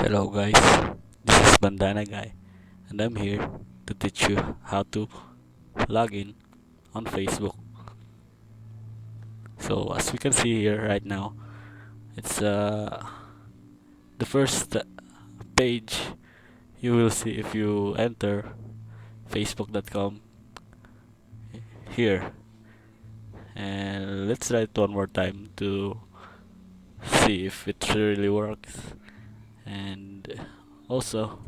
Hello guys, this is Bandana guy and I'm here to teach you how to log in on Facebook. So as we can see here right now, it's the first page you will see if you enter facebook.com here. And let's try it one more time to see if it really works. And also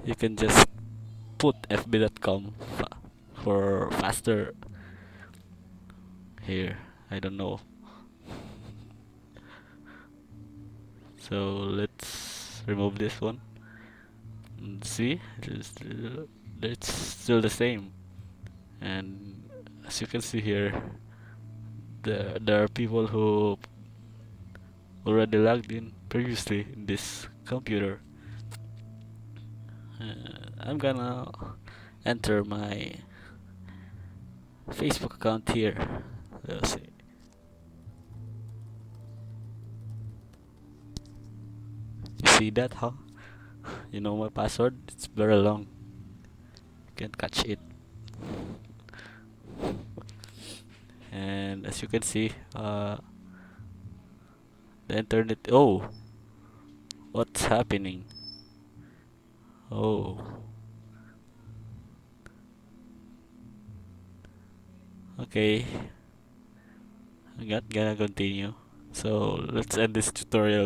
you can just put fb.com for faster here. I don't know. So let's remove this one. And see, it's still the same. And as you can see here, there are people who already logged in previously in this computer. I'm gonna enter my Facebook account here. Let's see. You see that, huh? You know my password? It's very long. You can't catch it. And as you can see, the internet. Oh, what's happening? Oh, okay. I'm not gonna continue. So let's end this tutorial